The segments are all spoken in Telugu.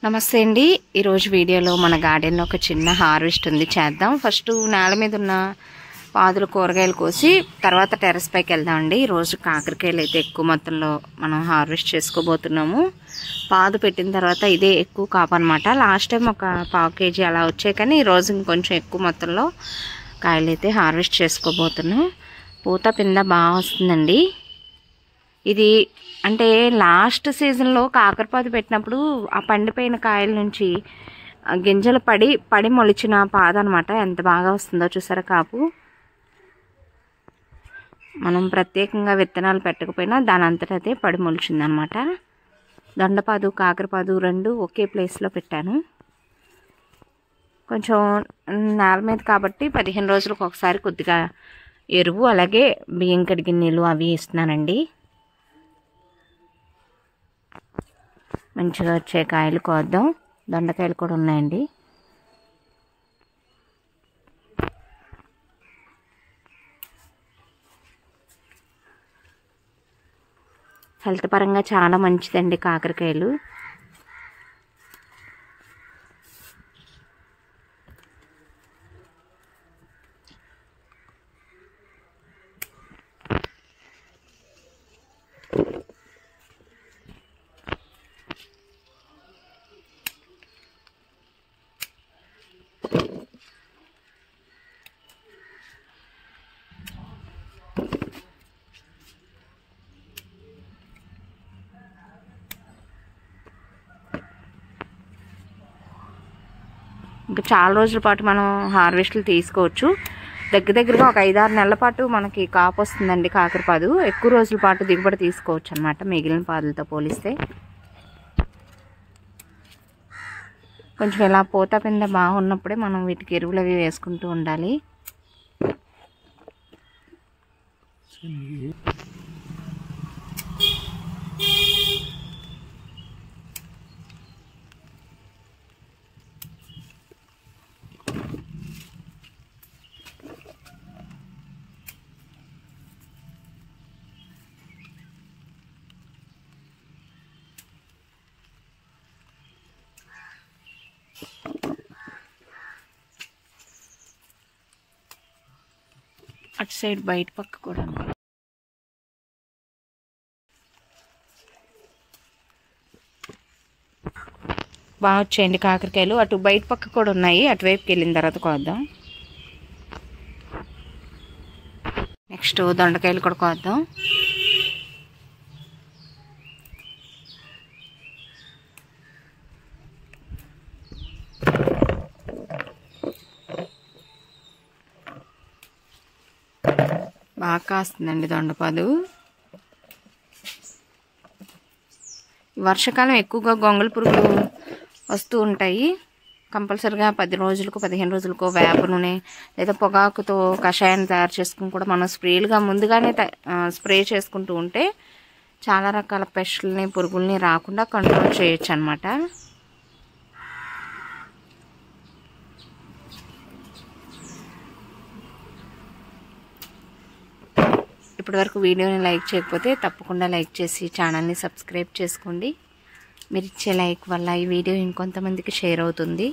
నమస్తే అండి. ఈరోజు వీడియోలో మన గార్డెన్లో ఒక చిన్న హార్వెస్ట్ ఉంది, చేద్దాం. ఫస్ట్ నేల మీద ఉన్న పాదులు కూరగాయలు కోసి తర్వాత టెర్రస్ పైకి వెళ్దామండి. ఈరోజు కాకరకాయలు అయితే ఎక్కువ మొత్తంలో మనం హార్వెస్ట్ చేసుకోబోతున్నాము. పాదు పెట్టిన తర్వాత ఇదే ఎక్కువ కాపు అనమాట. లాస్ట్ టైం ఒక పావు కేజీ అలా వచ్చాయి, కానీ ఈరోజు ఇంకొంచెం ఎక్కువ మొత్తంలో కాయలు అయితే హార్వెస్ట్ చేసుకోబోతున్నాం. పూత పింద బాగా వస్తుందండి. ఇది అంటే లాస్ట్ సీజన్లో కాకరపాదు పెట్టినప్పుడు ఆ పండిపోయిన కాయల నుంచి గింజలు పడి మొలిచిన పాద అనమాట. ఎంత బాగా వస్తుందో చూసారా కాపు. మనం ప్రత్యేకంగా విత్తనాలు పెట్టకపోయినా దాని అంతటా అదే పడి మొలిచిందనమాట. దొండపాదు కాకరపాదు రెండు ఒకే ప్లేస్లో పెట్టాను. కొంచెం నేల మీద కాబట్టి 15 రోజులకు ఒకసారి కొద్దిగా ఎరువు అలాగే బియ్యం కడిగిన నీళ్ళు అవి ఇస్తున్నానండి. మంచిగా వచ్చే కాయలు కోద్దాం. దొండకాయలు కూడా ఉన్నాయండి. హెల్త్ పరంగా చాలా మంచిదండి కాకరకాయలు. ఇంకా చాలా రోజుల పాటు మనం హార్వెస్ట్లు తీసుకోవచ్చు. దగ్గరగా ఒక 5-6 నెలల పాటు మనకి కాపు వస్తుందండి కాకరపాదు. ఎక్కువ రోజుల పాటు దిగుబడి తీసుకోవచ్చు అనమాట మిగిలిన పాదులతో పోలిస్తే. కొంచెం ఇలా పూత పింద బాగున్నప్పుడే మనం వీటికి ఎరువులు అవి వేసుకుంటూ ఉండాలి. అటు సైడ్ బయట పక్క కూడా బాగా వచ్చాయండి కాకరకాయలు. అటు బయట పక్క కూడా ఉన్నాయి, అటువైపుకి వెళ్ళిన తర్వాత కోద్దాం. నెక్స్ట్ దొండకాయలు కూడా కోద్దాం. బాగా కాస్తుందండి దొండపాదు. వర్షాకాలం ఎక్కువగా గొంగళి పురుగులు వస్తూ ఉంటాయి. కంపల్సరిగా 10 రోజులకు 15 రోజులకు వేప నూనె లేదా పొగాకుతో కషాయాన్ని తయారు చేసుకుని కూడా మనం స్ప్రేలుగా ముందుగానే స్ప్రే చేసుకుంటూ ఉంటే చాలా రకాల పెస్టుల్ని పురుగుల్ని రాకుండా కంట్రోల్ చేయొచ్చు అన్నమాట. ఇప్పటివరకు వీడియోని లైక్ చేయకపోతే తప్పకుండా లైక్ చేసి ఛానల్ని సబ్స్క్రైబ్ చేసుకోండి. మీరు ఇచ్చే లైక్ వల్ల ఈ వీడియో ఇంకొంతమందికి షేర్ అవుతుంది.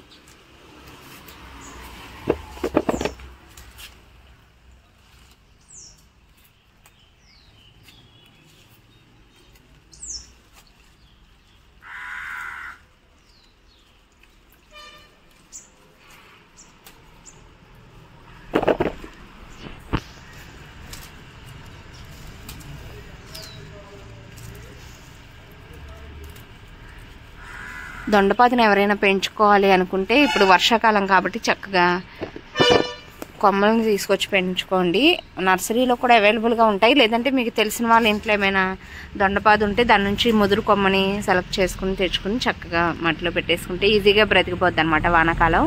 దొండపాదుని ఎవరైనా పెంచుకోవాలి అనుకుంటే ఇప్పుడు వర్షాకాలం కాబట్టి చక్కగా కొమ్మలను తీసుకొచ్చి పెంచుకోండి. నర్సరీలో కూడా అవైలబుల్గా ఉంటాయి. లేదంటే మీకు తెలిసిన వాళ్ళ ఇంట్లో ఏమైనా దొండపాదు ఉంటే దాని నుంచి ముదురు కొమ్మని సెలెక్ట్ చేసుకుని తెచ్చుకుని చక్కగా మట్టిలో పెట్టేసుకుంటే ఈజీగా బ్రతికిపోద్ది అనమాట. వానాకాలం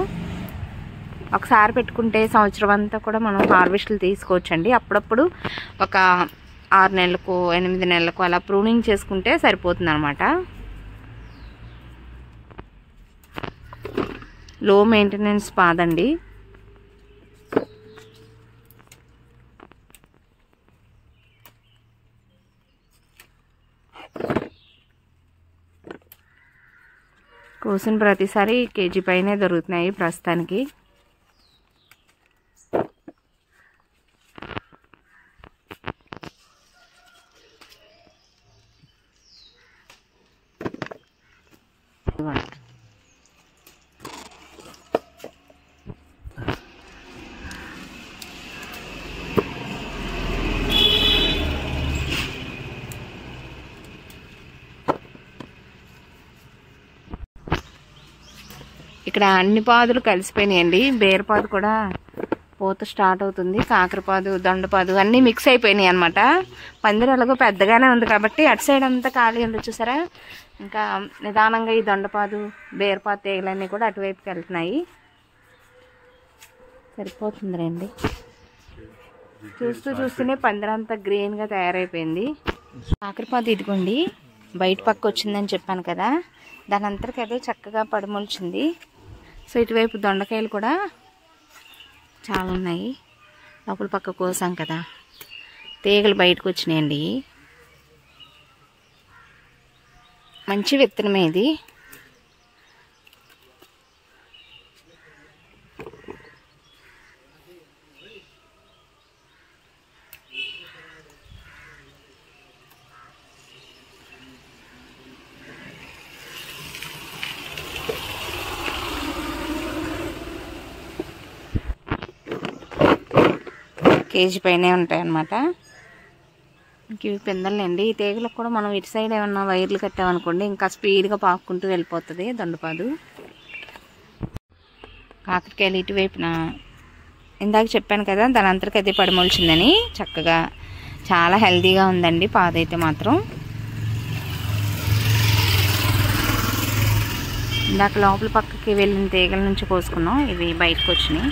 ఒకసారి పెట్టుకుంటే సంవత్సరం అంతా కూడా మనం హార్వెస్ట్లు తీసుకోవచ్చండి. అప్పుడప్పుడు ఒక 6 నెలలకు 8 నెలలకు అలా ప్రూనింగ్ చేసుకుంటే సరిపోతుంది అనమాట. లో మెయింటెనెన్స్ పాదండి. కోసిన ప్రతిసారి కేజీ పైనే దొరుకుతున్నాయి ప్రస్తుతానికి. ఇక్కడ అన్ని పాదులు కలిసిపోయినాయండి. బేరపాదు కూడా పూత స్టార్ట్ అవుతుంది, కాకరపాదు, దొండపాదు అన్నీ మిక్స్ అయిపోయినాయి అనమాట. పందిరి ఎలాగో పెద్దగానే ఉంది కాబట్టి అటు సైడ్ అంతా ఖాళీ ఉంది చూసారా. ఇంకా నిదానంగా ఈ దొండపాదు, బేరపాదు తీగలన్నీ కూడా అటువైపుకి వెళ్తున్నాయి. సరిపోతుంది రండి. చూస్తూనే పందిరంతా గ్రీన్గా తయారైపోయింది. కాకరపాదు ఇదిగోండి బయట పక్క వచ్చిందని చెప్పాను కదా, దాని అంతటికి అదే చక్కగా పడిమొలిచింది. సో ఇటువైపు దొండకాయలు కూడా చాలా ఉన్నాయి. లోపల పక్క కోసాం కదా, తీగలు బయటకు వచ్చినాయండి. మంచి విత్తనమే ఇది. కేజీ పైనే ఉంటాయి అన్నమాట. ఇంక ఇవి పిందలండి. ఈ తీగలకు కూడా మనం ఇటు సైడ్ ఏమన్నా వైర్లు కట్టామనుకోండి ఇంకా స్పీడ్గా పాక్కుంటూ వెళ్ళిపోతుంది దొండపాదు. కాకరకాయలు ఇటువైపున ఇందాక చెప్పాను కదా దాని అంతరికి అది పడిమొలిచిందని. చక్కగా చాలా హెల్తీగా ఉందండి పాదైతే మాత్రం. ఇందాక లోపల పక్కకి వెళ్ళిన తీగల నుంచి కోసుకున్నాం, ఇవి బయటకు వచ్చినాయి.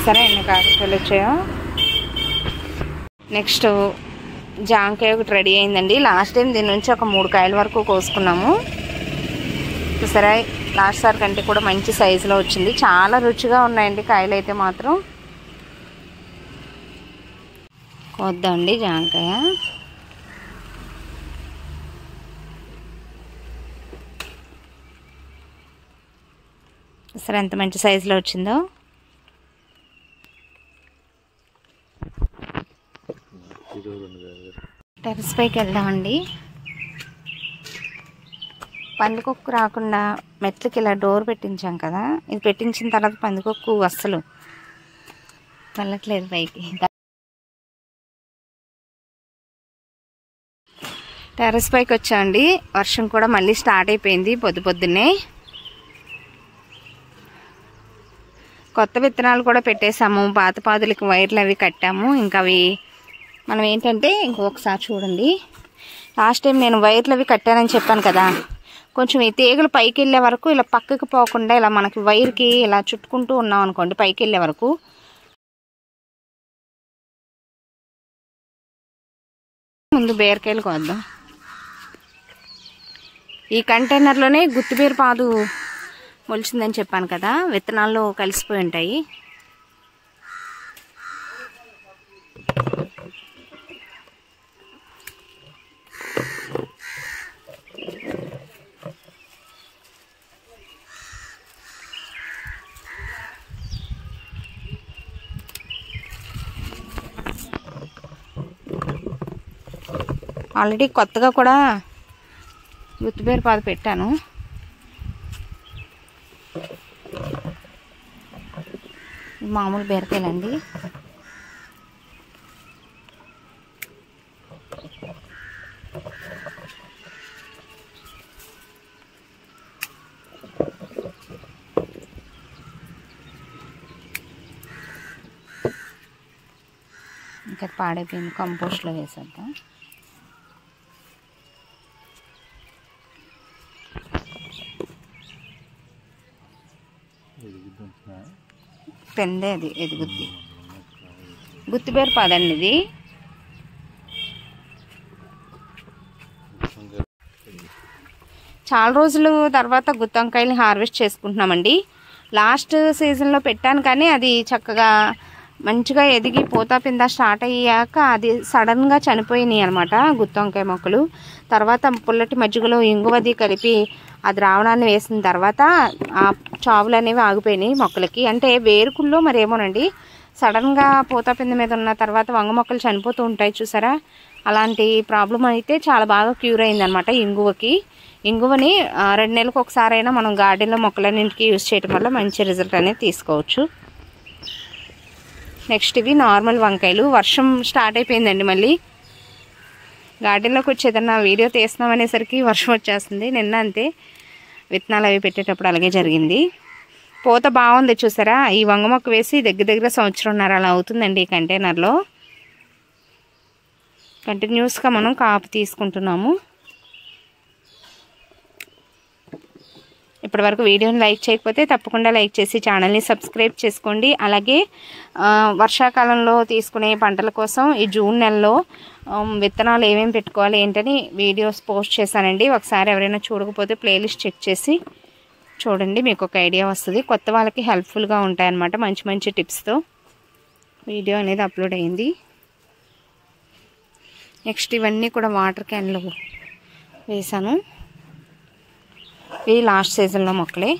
సరే ఎన్ని కాకరకాయలు వచ్చాయో. నెక్స్ట్ జాంకాయ ఒకటి రెడీ అయిందండి. లాస్ట్ టైం దీని నుంచి ఒక 3 కాయల వరకు కోసుకున్నాము. సరే లాస్ట్ సార్ కంటే కూడా మంచి సైజులో వచ్చింది. చాలా రుచిగా ఉన్నాయండి కాయలు అయితే మాత్రం. కోద్దామండి జాంకాయ. సరే ఎంత మంచి సైజులో వచ్చిందో. టెర్రస్ పైకి వెళ్దామండి. పందికొక్కు రాకుండా మెట్లకి ఇలా డోర్ పెట్టించాం కదా, ఇది పెట్టించిన తర్వాత పందికొక్కు అస్సలు వెళ్ళట్లేదు పైకి. టెర్రస్ పైకి వచ్చామండి. వర్షం కూడా మళ్ళీ స్టార్ట్ అయిపోయింది పొద్దున్నే. కొత్త విత్తనాలు కూడా పెట్టేసాము, పాత పాదులకి వైర్లు అవి కట్టాము. ఇంకా అవి మనం ఏంటంటే ఇంకొకసారి చూడండి, లాస్ట్ టైం నేను వైర్లు అవి కట్టానని చెప్పాను కదా, కొంచెం ఈ తీగలు పైకి వెళ్ళే వరకు ఇలా పక్కకి పోకుండా ఇలా మనకి వైర్కి ఇలా చుట్టుకుంటూ ఉన్నాం అనుకోండి పైకి వెళ్ళే వరకు. ముందు బీరకాయలు కోద్దాం. ఈ కంటైనర్లోనే గుత్తిబీర పాదు మొలిచిందని చెప్పాను కదా, విత్తనాల్లో కలిసిపోయి ఉంటాయి. ఆల్రెడీ కొత్తగా కూడా గుత్తిబీర పాదు పెట్టాను. మామూలు బీరకాయలండి. ఇంకా పాడైపోయింది, కంపోస్ట్లో వేసేద్దాం. పెందే అది ఎదుగుద్ది. గుత్తిబీర పాదండి ఇది. చాలా రోజుల తర్వాత గుత్తి వంకాయలు హార్వెస్ట్ చేసుకుంటున్నామండి. లాస్ట్ సీజన్లో పెట్టాను కానీ అది చక్కగా మంచిగా ఎదిగి పూత పింద స్టార్ట్ అయ్యాక అది సడన్గా చనిపోయినాయి అనమాట గుత్తి వంకాయ మొక్కలు. తర్వాత పుల్లటి మజ్జిగలో ఇంగువది కలిపి అది రావడాన్ని వేసిన తర్వాత ఆ చావులు అనేవి ఆగిపోయినాయి మొక్కలకి. అంటే వేరుకుల్లో మరేమోనండి సడన్గా పూత పింద మీద ఉన్న తర్వాత వంగ మొక్కలు చనిపోతూ ఉంటాయి చూసారా, అలాంటి ప్రాబ్లం అయితే చాలా బాగా క్యూర్ అయిందనమాట ఇంగువకి. ఇంగువని 2 నెలలకు ఒకసారైనా మనం గార్డెన్లో మొక్కలన్నింటికి యూజ్ చేయడం వల్ల మంచి రిజల్ట్ అనేది తీసుకోవచ్చు. నెక్స్ట్ ఇవి నార్మల్ వంకాయలు. వర్షం స్టార్ట్ అయిపోయిందండి, మళ్ళీ గార్డెన్లోకి వచ్చి ఏదన్నా వీడియో తీస్తున్నాం అనేసరికి వర్షం వచ్చేస్తుంది. నిన్న అంతే విత్తనాలు అవి పెట్టేటప్పుడు అలాగే జరిగింది. పూత బాగుంది చూసారా, ఈ వంగ మొక్క వేసి దగ్గర 1.5 సంవత్సరం అలా అవుతుందండి ఈ కంటైనర్లో. కంటిన్యూస్గా మనం కాపు తీసుకుంటున్నాము. ఇప్పటివరకు వీడియోని లైక్ చేయకపోతే తప్పకుండా లైక్ చేసి ఛానల్ని సబ్స్క్రైబ్ చేసుకోండి. అలాగే వర్షాకాలంలో తీసుకునే పంటల కోసం ఈ జూన్ నెలలో విత్తనాలు ఏమేమి పెట్టుకోవాలి ఏంటని వీడియోస్ పోస్ట్ చేశానండి. ఒకసారి ఎవరైనా చూడకపోతే ప్లేలిస్ట్ చెక్ చేసి చూడండి, మీకు ఒక ఐడియా వస్తుంది. కొత్త వాళ్ళకి హెల్ప్ఫుల్గా ఉంటాయన్నమాట మంచి మంచి టిప్స్తో వీడియో అనేది అప్లోడ్ అయింది. నెక్స్ట్ ఇవన్నీ కూడా వాటర్ క్యాన్లో వేసాను. ఇవి లాస్ట్ సీజన్లో మొక్కలే.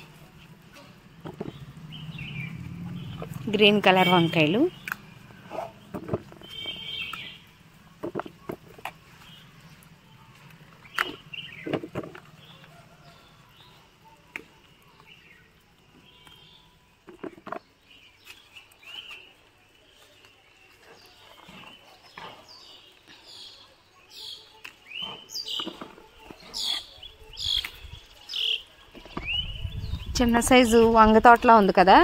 గ్రీన్ కలర్ వంకాయలు. చిన్న సైజు వంగ తోటలా ఉంది కదా,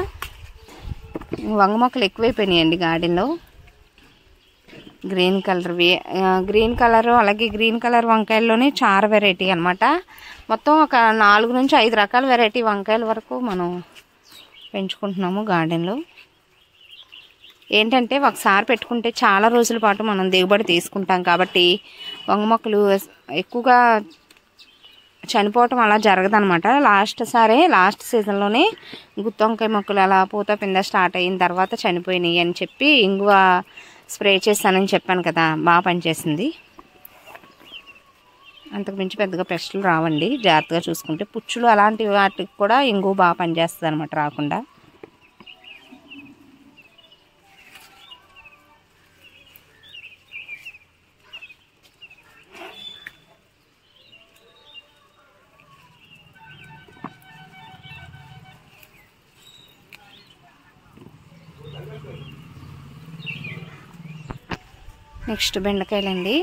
వంగ మొక్కలు ఎక్కువైపోయినాయండి గార్డెన్లో. గ్రీన్ కలర్ అలాగే గ్రీన్ కలర్ వంకాయల్లోనే చార వెరైటీ అనమాట. మొత్తం ఒక 4 నుంచి 5 రకాల వెరైటీ వంకాయల వరకు మనం పెంచుకుంటున్నాము గార్డెన్లో. ఏంటంటే ఒకసారి పెట్టుకుంటే చాలా రోజుల పాటు మనం దిగుబడి తీసుకుంటాం కాబట్టి వంగ మొక్కలు ఎక్కువగా చనిపోవటం అలా జరగదనమాట. లాస్ట్ సీజన్లోనే గుత్తి వంకాయ మొక్కలు అలా పూత పింద స్టార్ట్ అయిన తర్వాత చనిపోయినాయి అని చెప్పి ఇంగువ స్ప్రే చేస్తానని చెప్పాను కదా, బాగా పనిచేసింది. అంతకుమించి పెద్దగా పెస్టులు రావండి జాగ్రత్తగా చూసుకుంటే. పుచ్చులు అలాంటి వాటికి కూడా ఇంగువ బాగా పనిచేస్తుంది అనమాట రాకుండా. నెక్స్ట్ బెండకాయలండి.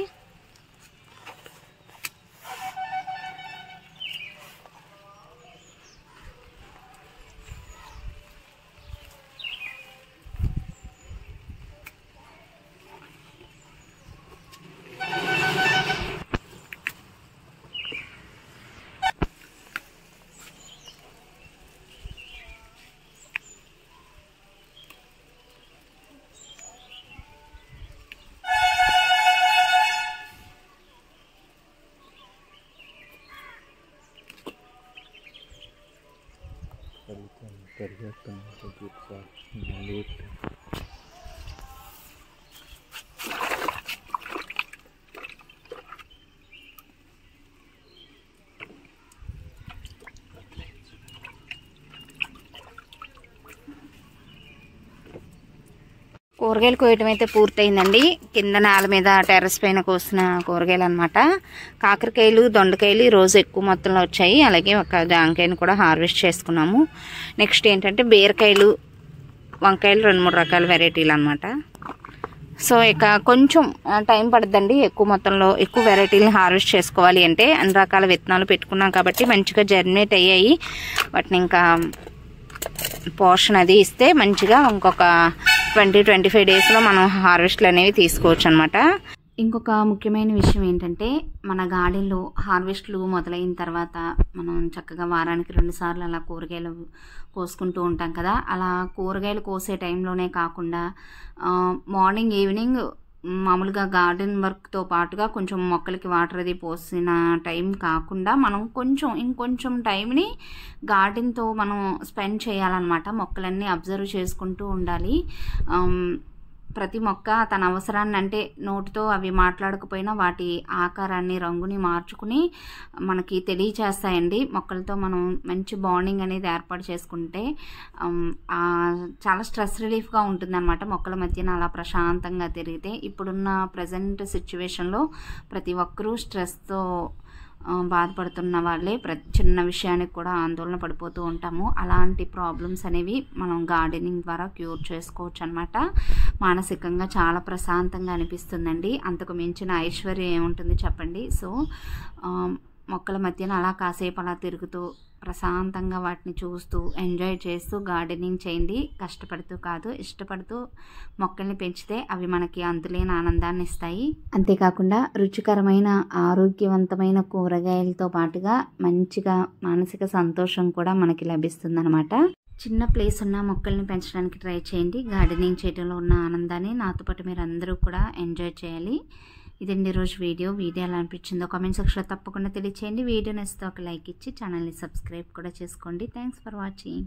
కూరగాయలు కోయటం అయితే పూర్తయిందండి. కింద నేల మీద టెర్రస్ పైన కోసిన కూరగాయలు అనమాట. కాకరకాయలు, దొండకాయలు ఈరోజు ఎక్కువ మొత్తంలో వచ్చాయి. అలాగే ఒక జాంకాయను కూడా హార్వెస్ట్ చేసుకున్నాము. నెక్స్ట్ ఏంటంటే బీరకాయలు, వంకాయలు 2-3 రకాల వెరైటీలు అనమాట. సో ఇక కొంచెం టైం పడుతుందండి. ఎక్కువ మొత్తంలో ఎక్కువ వెరైటీలను హార్వెస్ట్ చేసుకోవాలి అంటే అన్ని రకాల విత్తనాలు పెట్టుకున్నాం కాబట్టి మంచిగా జర్మినేట్ అయ్యాయి. వాటిని ఇంకా పోర్షన్ అది ఇస్తే మంచిగా ఇంకొక 20-25 డేస్లో మనం హార్వెస్ట్లు అనేవి తీసుకోవచ్చు అనమాట. ఇంకొక ముఖ్యమైన విషయం ఏంటంటే మన గార్డెన్లో హార్వెస్ట్లు మొదలైన తర్వాత మనం చక్కగా వారానికి 2 సార్లు అలా కూరగాయలు కోసుకుంటూ ఉంటాం కదా. అలా కూరగాయలు కోసే టైంలోనే కాకుండా మార్నింగ్ ఈవినింగ్ మామూలుగా గార్డెన్ వర్క్తో పాటుగా కొంచెం మొక్కలకి వాటర్ అది పోసిన టైం కాకుండా మనం ఇంకొంచెం టైంని గార్డెన్తో మనం స్పెండ్ చేయాలన్నమాట. మొక్కలన్నీ అబ్జర్వ్ చేసుకుంటూ ఉండాలి. ప్రతి మొక్క తన అవసరాన్ని, అంటే నోటితో అవి మాట్లాడకపోయినా వాటి ఆకారాన్ని, రంగుని మార్చుకుని మనకి తెలియచేస్తాయండి. మొక్కలతో మనం మంచి బాండింగ్ అనేది ఏర్పాటు చేసుకుంటే చాలా స్ట్రెస్ రిలీఫ్గా ఉంటుందన్నమాట. మొక్కల మధ్యన అలా ప్రశాంతంగా తిరిగితే. ఇప్పుడున్న ప్రజెంట్ సిచ్యువేషన్లో ప్రతి ఒక్కరూ స్ట్రెస్తో బాధపడుతున్న వాళ్ళే. చిన్న విషయానికి కూడా ఆందోళన పడిపోతూ ఉంటాము. అలాంటి ప్రాబ్లమ్స్ అనేవి మనం గార్డెనింగ్ ద్వారా క్యూర్ చేసుకోవచ్చు అనమాట. మానసికంగా చాలా ప్రశాంతంగా అనిపిస్తుందండి. అంతకు మించిన ఐశ్వర్యం ఏముంటుంది చెప్పండి. సో మొక్కల మధ్యన అలా కాసేపు అలా తిరుగుతూ ప్రశాంతంగా వాటిని చూస్తూ ఎంజాయ్ చేస్తూ గార్డెనింగ్ చేయండి. కష్టపడుతూ కాదు, ఇష్టపడుతూ మొక్కల్ని పెంచితే అవి మనకి అంతులేని ఆనందాన్ని ఇస్తాయి. అంతేకాకుండా రుచికరమైన ఆరోగ్యవంతమైన కూరగాయలతో పాటుగా మంచిగా మానసిక సంతోషం కూడా మనకి లభిస్తుందన్నమాట. చిన్న ప్లేస్ ఉన్న మొక్కల్ని పెంచడానికి ట్రై చేయండి. గార్డెనింగ్ చేయడంలో ఉన్న ఆనందాన్ని నాతో పాటు మీరు అందరూ కూడా ఎంజాయ్ చేయాలి. ఇదండి ఈరోజు వీడియో ఎలా అనిపించిందో కామెంట్ సెక్షన్లో తప్పకుండా తెలియచేయండి. వీడియో నచ్చితే ఒక లైక్ ఇచ్చి ఛానల్ని సబ్స్క్రైబ్ కూడా చేసుకోండి. Thanks for watching.